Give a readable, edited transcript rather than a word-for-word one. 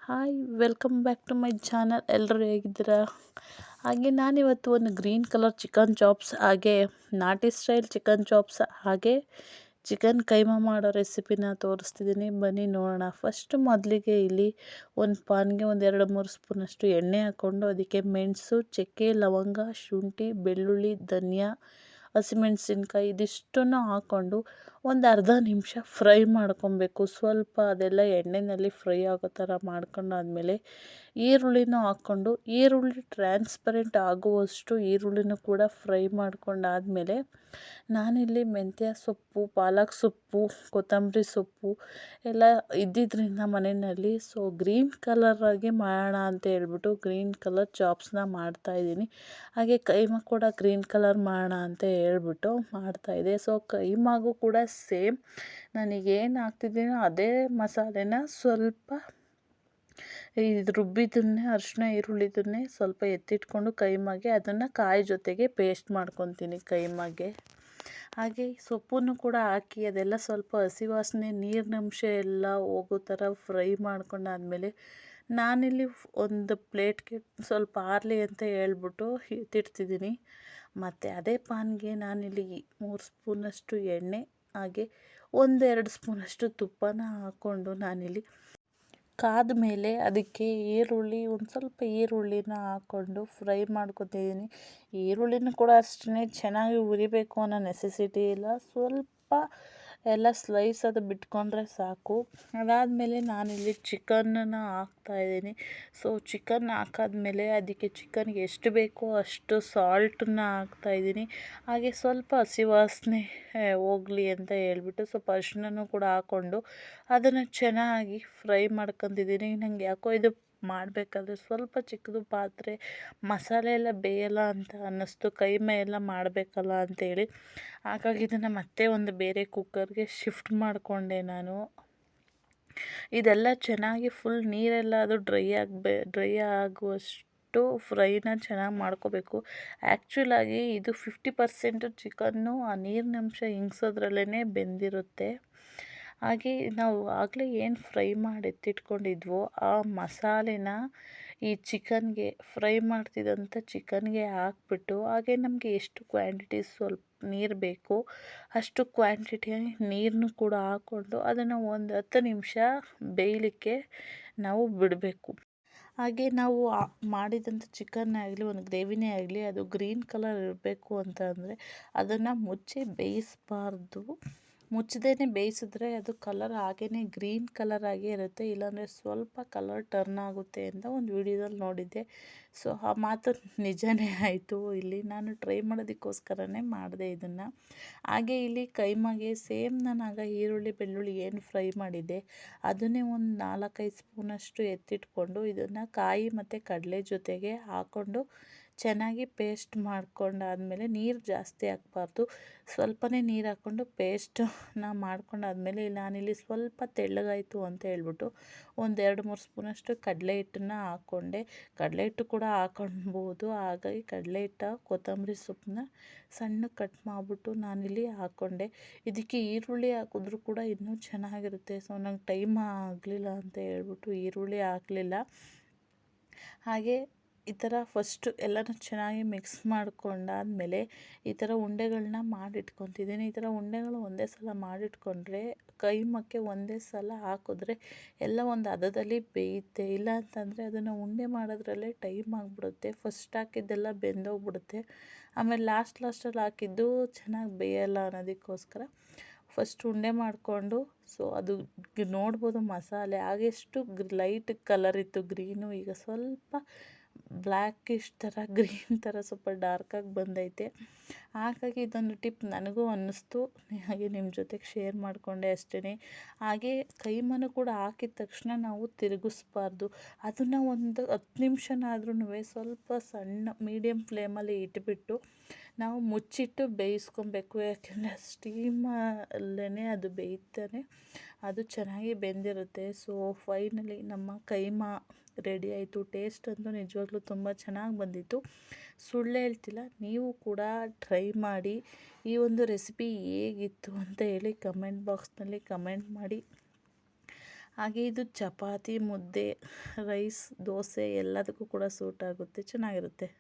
Hi welcome back to my channel. ಎಲ್ಲರೂ ಹೇಗಿದ್ದೀರಾ? ಹಾಗೆ ನಾನಿವತ್ತು ಒಂದು ಗ್ರೀನ್ ಕಲರ್ ಚಿಕನ್ ಚಾಪ್ಸ್ ಹಾಗೆ ನಾಟಿ ಸ್ಟೈಲ್ ಚಿಕನ್ ಚಾಪ್ಸ್ ಹಾಗೆ ಚಿಕನ್ ಕೈಮಾ ಮಾಡೋ ರೆಸಿಪಿನ ತೋರಿಸ್ತಿದ್ದೀನಿ. ಬನ್ನಿ ನೋಡೋಣ. ಫಸ್ಟ್ ಮೊದಲಿಗೆ ಇಲ್ಲಿ ಒಂದು ಪಾನ್ಗೆ ಒಂದು 2-3 ಸ್ಪೂನಷ್ಟು ಎಣ್ಣೆ ಹಾಕ್ಕೊಂಡು ಅದಕ್ಕೆ ಮೆಣಸು, ಚಕ್ಕೆ, ಲವಂಗ, ಶುಂಠಿ, ಬೆಳ್ಳುಳ್ಳಿ, ಧನಿಯಾ, ಹಸಿಮೆಣಸಿನ್ಕಾಯಿ ಇದಿಷ್ಟನ್ನು ಹಾಕ್ಕೊಂಡು ಒಂದು ಅರ್ಧ ನಿಮಿಷ ಫ್ರೈ ಮಾಡ್ಕೊಬೇಕು. ಸ್ವಲ್ಪ ಅದೆಲ್ಲ ಎಣ್ಣೆಯಲ್ಲಿ ಫ್ರೈ ಆಗೋ ಥರ ಮಾಡ್ಕೊಂಡಾದ್ಮೇಲೆ ಈರುಳ್ಳಿನೂ ಹಾಕ್ಕೊಂಡು ಈರುಳ್ಳಿ ಟ್ರಾನ್ಸ್ಪರೆಂಟ್ ಆಗುವಷ್ಟು ಈರುಳ್ಳಿನೂ ಕೂಡ ಫ್ರೈ ಮಾಡ್ಕೊಂಡಾದಮೇಲೆ ನಾನಿಲ್ಲಿ ಮೆಂತ್ಯ ಸೊಪ್ಪು, ಪಾಲಕ್ ಸೊಪ್ಪು, ಕೊತ್ತಂಬರಿ ಸೊಪ್ಪು ಎಲ್ಲ ಇದ್ದಿದ್ದರಿಂದ ಮನೆಯಲ್ಲಿ ಗ್ರೀನ್ ಕಲರಾಗಿ ಮಾಡೋಣ ಅಂತ ಹೇಳ್ಬಿಟ್ಟು ಗ್ರೀನ್ ಕಲರ್ ಚಾಪ್ಸ್ನ ಮಾಡ್ತಾಯಿದ್ದೀನಿ. ಹಾಗೆ ಕೈಮಾ ಕೂಡ ಗ್ರೀನ್ ಕಲರ್ ಮಾಡೋಣ ಅಂತ ಹೇಳ್ಬಿಟ್ಟು ಮಾಡ್ತಾಯಿದ್ದೆ. ಕೈಮಾಗೂ ಕೂಡ ಸೇಮ್ ನನಗೇನು ಹಾಕ್ತಿದ್ದೀನೋ ಅದೇ ಮಸಾಲೆನ ಸ್ವಲ್ಪ ಇದು ರುಬ್ಬಿದ್ದನ್ನೇ ಅರಿಶಿನ ಈರುಳ್ಳಿದನ್ನೇ ಸ್ವಲ್ಪ ಎತ್ತಿಟ್ಕೊಂಡು ಕೈಮಾಗೆ ಅದನ್ನು ಕಾಯಿ ಜೊತೆಗೆ ಪೇಸ್ಟ್ ಮಾಡ್ಕೊತೀನಿ ಕೈಮಾಗೆ. ಹಾಗೆ ಸೊಪ್ಪನ್ನು ಕೂಡ ಹಾಕಿ ಅದೆಲ್ಲ ಸ್ವಲ್ಪ ಹಸಿ ವಾಸನೆ ನೀರಿನಂಶ ಎಲ್ಲ ಹೋಗೋ ಥರ ಫ್ರೈ ಮಾಡ್ಕೊಂಡಾದ್ಮೇಲೆ ನಾನಿಲ್ಲಿ ಒಂದು ಪ್ಲೇಟ್ಗೆ ಸ್ವಲ್ಪ ಆರಲಿ ಅಂತ ಹೇಳ್ಬಿಟ್ಟು ಎತ್ತಿಡ್ತಿದ್ದೀನಿ. ಮತ್ತು ಅದೇ ಪಾನ್ಗೆ ನಾನಿಲ್ಲಿ 3 ಸ್ಪೂನಷ್ಟು ಎಣ್ಣೆ ಹಾಗೆ 1-2 ಸ್ಪೂನಷ್ಟು ತುಪ್ಪನ ಹಾಕ್ಕೊಂಡು ನಾನಿಲ್ಲಿ ಕಾದ ಮೇಲೆ ಅದಕ್ಕೆ ಒಂದು ಸ್ವಲ್ಪ ಈರುಳ್ಳಿನ ಹಾಕ್ಕೊಂಡು ಫ್ರೈ ಮಾಡ್ಕೊತಿದ್ದೀನಿ. ಈರುಳ್ಳಿನೂ ಕೂಡ ಅಷ್ಟೇ ಚೆನ್ನಾಗಿ ಉರಿಬೇಕು ಅನ್ನೋ ನೆಸೆಸಿಟಿ ಇಲ್ಲ, ಸ್ವಲ್ಪ ಎಲ್ಲ ಸ್ಲೈಸ್ ಅದು ಬಿಟ್ಕೊಂಡ್ರೆ ಸಾಕು. ಅದಾದಮೇಲೆ ನಾನಿಲ್ಲಿ ಚಿಕನನ್ನು ಹಾಕ್ತಾಯಿದ್ದೀನಿ. ಚಿಕನ್ ಹಾಕಾದ್ಮೇಲೆ ಅದಕ್ಕೆ ಚಿಕನ್ಗೆ ಎಷ್ಟು ಬೇಕೋ ಅಷ್ಟು ಸಾಲ್ಟನ್ನ ಹಾಕ್ತಾಯಿದ್ದೀನಿ. ಹಾಗೆ ಸ್ವಲ್ಪ ಹಸಿ ವಾಸನೆ ಹೋಗಲಿ ಅಂತ ಹೇಳ್ಬಿಟ್ಟು ಸ್ವಲ್ಪ ಅರಿಶಿನನೂ ಕೂಡ ಹಾಕ್ಕೊಂಡು ಅದನ್ನು ಚೆನ್ನಾಗಿ ಫ್ರೈ ಮಾಡ್ಕೊತಿದ್ದೀನಿ. ನನಗೆ ಯಾಕೋ ಇದು ಮಾಡಬೇಕಾದ್ರೆ ಸ್ವಲ್ಪ ಚಿಕ್ಕದು ಪಾತ್ರೆ, ಮಸಾಲೆ ಎಲ್ಲ ಬೇಯಲ್ಲ ಅಂತ ಅನ್ನಿಸ್ತು, ಕೈಮಾ ಎಲ್ಲ ಮಾಡಬೇಕಲ್ಲ ಅಂತೇಳಿ. ಹಾಗಾಗಿ ಇದನ್ನು ಮತ್ತೆ ಒಂದು ಬೇರೆ ಕುಕ್ಕರ್ಗೆ ಶಿಫ್ಟ್ ಮಾಡಿಕೊಂಡೆ ನಾನು. ಇದೆಲ್ಲ ಚೆನ್ನಾಗಿ ಫುಲ್ ನೀರೆಲ್ಲ ಅದು ಡ್ರೈ ಆಗುವಷ್ಟು ಫ್ರೈನ ಚೆನ್ನಾಗಿ ಮಾಡ್ಕೋಬೇಕು. ಆ್ಯಕ್ಚುಲಾಗಿ ಇದು 50% ಚಿಕನ್ನು ಆ ನೀರಿನಂಶ ಹಿಂಗ್ಸೋದ್ರಲ್ಲೇ ಬೆಂದಿರುತ್ತೆ. ಹಾಗೆ ನಾವು ಆಗಲೇ ಏನು ಫ್ರೈ ಮಾಡಿ ಎತ್ತಿಟ್ಕೊಂಡಿದ್ವೋ ಆ ಮಸಾಲೆನ ಈ ಚಿಕನ್ಗೆ ಫ್ರೈ ಮಾಡ್ತಿದ್ದಂಥ ಚಿಕನ್ಗೆ ಹಾಕ್ಬಿಟ್ಟು ಹಾಗೆ ನಮಗೆ ಎಷ್ಟು ಕ್ವಾಂಟಿಟಿ ಸ್ವಲ್ಪ ನೀರು ಬೇಕು ಅಷ್ಟು ಕ್ವಾಂಟಿಟಿ ನೀರನ್ನು ಕೂಡ ಹಾಕ್ಕೊಂಡು ಅದನ್ನು ಒಂದು 10 ನಿಮಿಷ ಬೇಯಲಿಕ್ಕೆ ನಾವು ಬಿಡಬೇಕು. ಹಾಗೆ ನಾವು ಮಾಡಿದಂಥ ಚಿಕನ್ನೇ ಆಗಲಿ ಒಂದು ಗ್ರೇವಿನೇ ಆಗಲಿ ಅದು ಗ್ರೀನ್ ಕಲರ್ ಇರಬೇಕು ಅಂತ ಅಂದರೆ ಅದನ್ನು ಮುಚ್ಚಿ ಬೇಯಿಸಬಾರ್ದು. ಮುಚ್ಚದೇ ಬೇಯಿಸಿದ್ರೆ ಅದು ಕಲರ್ ಹಾಗೇ ಗ್ರೀನ್ ಕಲರ್ ಆಗೇ ಇರುತ್ತೆ, ಇಲ್ಲಾಂದರೆ ಸ್ವಲ್ಪ ಕಲರ್ ಟರ್ನ್ ಆಗುತ್ತೆ ಅಂತ ಒಂದು ವಿಡಿಯೋದಲ್ಲಿ ನೋಡಿದ್ದೆ. ಆ ಮಾತು ನಿಜನೇ ಆಯಿತು. ಇಲ್ಲಿ ನಾನು ಟ್ರೈ ಮಾಡೋದಕ್ಕೋಸ್ಕರನೇ ಮಾಡಿದೆ ಇದನ್ನು. ಹಾಗೆ ಇಲ್ಲಿ ಕೈಮಾಗೆ ಸೇಮ್ ನಾನು ಆಗ ಈರುಳ್ಳಿ ಬೆಳ್ಳುಳ್ಳಿ ಏನು ಫ್ರೈ ಮಾಡಿದ್ದೆ ಅದನ್ನೇ ಒಂದು 4-5 ಸ್ಪೂನಷ್ಟು ಎತ್ತಿಟ್ಕೊಂಡು ಇದನ್ನು ಕಾಯಿ ಮತ್ತು ಕಡಲೆ ಜೊತೆಗೆ ಹಾಕ್ಕೊಂಡು ಚೆನ್ನಾಗಿ ಪೇಸ್ಟ್ ಮಾಡ್ಕೊಂಡಾದ್ಮೇಲೆ ನೀರು ಜಾಸ್ತಿ ಹಾಕ್ಬಾರ್ದು, ಸ್ವಲ್ಪನೇ ನೀರು ಹಾಕ್ಕೊಂಡು ಪೇಸ್ಟನ್ನ ಮಾಡ್ಕೊಂಡಾದ್ಮೇಲೆ ನಾನಿಲ್ಲಿ ಸ್ವಲ್ಪ ತೆಳ್ಳಗಾಯಿತು ಅಂತ ಹೇಳ್ಬಿಟ್ಟು ಒಂದು 2-3 ಸ್ಪೂನಷ್ಟು ಕಡಲೆ ಹಿಟ್ಟನ್ನು ಹಾಕ್ಕೊಂಡೆ. ಕಡಲೆ ಹಿಟ್ಟು ಕೂಡ ಹಾಕೊಳ್ಬೋದು. ಹಾಗಾಗಿ ಕಡಲೆ ಹಿಟ್ಟು, ಕೊತ್ತಂಬರಿ ಸೊಪ್ಪನ್ನ ಸಣ್ಣಗೆ ಕಟ್ ಮಾಡಿಬಿಟ್ಟು ನಾನಿಲ್ಲಿ ಹಾಕ್ಕೊಂಡೆ. ಇದಕ್ಕೆ ಈರುಳ್ಳಿ ಹಾಕಿದ್ರೂ ಕೂಡ ಇನ್ನೂ ಚೆನ್ನಾಗಿರುತ್ತೆ. ನಂಗೆ ಟೈಮ್ ಆಗಲಿಲ್ಲ ಅಂತ ಹೇಳ್ಬಿಟ್ಟು ಈರುಳ್ಳಿ ಹಾಕಲಿಲ್ಲ. ಹಾಗೆ ಈ ಥರ ಫಸ್ಟು ಎಲ್ಲನೂ ಚೆನ್ನಾಗಿ ಮಿಕ್ಸ್ ಮಾಡ್ಕೊಂಡಾದ್ಮೇಲೆ ಈ ಥರ ಉಂಡೆಗಳನ್ನ ಮಾಡಿಟ್ಕೊತಿದ್ದೀನಿ. ಈ ಥರ ಉಂಡೆಗಳು ಒಂದೇ ಸಲ ಮಾಡಿಟ್ಕೊಂಡ್ರೆ ಕೈಮಕ್ಕೆ ಒಂದೇ ಸಲ ಹಾಕಿದ್ರೆ ಎಲ್ಲ ಒಂದು ಹದದಲ್ಲಿ ಬೇಯುತ್ತೆ. ಇಲ್ಲ ಅಂತಂದರೆ ಅದನ್ನು ಉಂಡೆ ಮಾಡೋದ್ರಲ್ಲೇ ಟೈಮ್ ಆಗಿಬಿಡುತ್ತೆ, ಫಸ್ಟ್ ಹಾಕಿದ್ದೆಲ್ಲ ಬೆಂದೋಗ್ಬಿಡುತ್ತೆ. ಆಮೇಲೆ ಲಾಸ್ಟಲ್ಲಿ ಹಾಕಿದ್ದು ಚೆನ್ನಾಗಿ ಬೇಯಲ್ಲ ಅನ್ನೋದಕ್ಕೋಸ್ಕರ ಫಸ್ಟ್ ಉಂಡೆ ಮಾಡಿಕೊಂಡು ಅದು ನೋಡ್ಬೋದು ಮಸಾಲೆ ಆಗೆಷ್ಟು ಲೈಟ್ ಕಲರ್ ಇತ್ತು ಗ್ರೀನು, ಈಗ ಸ್ವಲ್ಪ ಬ್ಲ್ಯಾಕಿಶ್ ಥರ ಗ್ರೀನ್ ಥರ ಸ್ವಲ್ಪ ಡಾರ್ಕಾಗಿ ಬಂದೈತೆ. ಹಾಗಾಗಿ ಇದೊಂದು ಟಿಪ್ ನನಗೂ ಅನ್ನಿಸ್ತು, ಹಾಗೆ ನಿಮ್ಮ ಜೊತೆಗೆ ಶೇರ್ ಮಾಡಿಕೊಂಡೆ ಅಷ್ಟೇ. ಹಾಗೆ ಕೈಮಾನು ಕೂಡ ಹಾಕಿದ ತಕ್ಷಣ ನಾವು ತಿರುಗಿಸ್ಬಾರ್ದು, ಅದನ್ನು ಒಂದು 10 ನಿಮಿಷನಾದ್ರೂ ಸ್ವಲ್ಪ ಸಣ್ಣ ಮೀಡಿಯಮ್ ಫ್ಲೇಮಲ್ಲಿ ಇಟ್ಬಿಟ್ಟು ನಾವು ಮುಚ್ಚಿಟ್ಟು ಬೇಯಿಸ್ಕೊಬೇಕು. ಯಾಕೆಂದರೆ ಸ್ಟೀಮಲ್ಲೇ ಅದು ಬೇಯ್ತಾನೆ ಅದು ಚೆನ್ನಾಗಿ ಬೆಂದಿರುತ್ತೆ. ಫೈನಲಿ ನಮ್ಮ ಕೈಮಾ ರೆಡಿ ಆಯಿತು. ಟೇಸ್ಟ್ ಅಂತೂ ನಿಜವಾಗ್ಲೂ ತುಂಬ ಚೆನ್ನಾಗಿ ಬಂದಿತ್ತು, ಸುಳ್ಳು ಹೇಳ್ತಿಲ್ಲ. ನೀವು ಕೂಡ ಟ್ರೈ ಮಾಡಿ. ಈ ಒಂದು ರೆಸಿಪಿ ಹೇಗಿತ್ತು ಅಂತ ಹೇಳಿ ಕಮೆಂಟ್ ಬಾಕ್ಸ್ನಲ್ಲಿ ಕಮೆಂಟ್ ಮಾಡಿ. ಹಾಗೆ ಇದು ಚಪಾತಿ ಮುದ್ದೆ ರೈಸ್ ದೋಸೆ ಎಲ್ಲದಕ್ಕೂ ಕೂಡ ಸೂಟ್ ಆಗುತ್ತೆ, ಚೆನ್ನಾಗಿರುತ್ತೆ.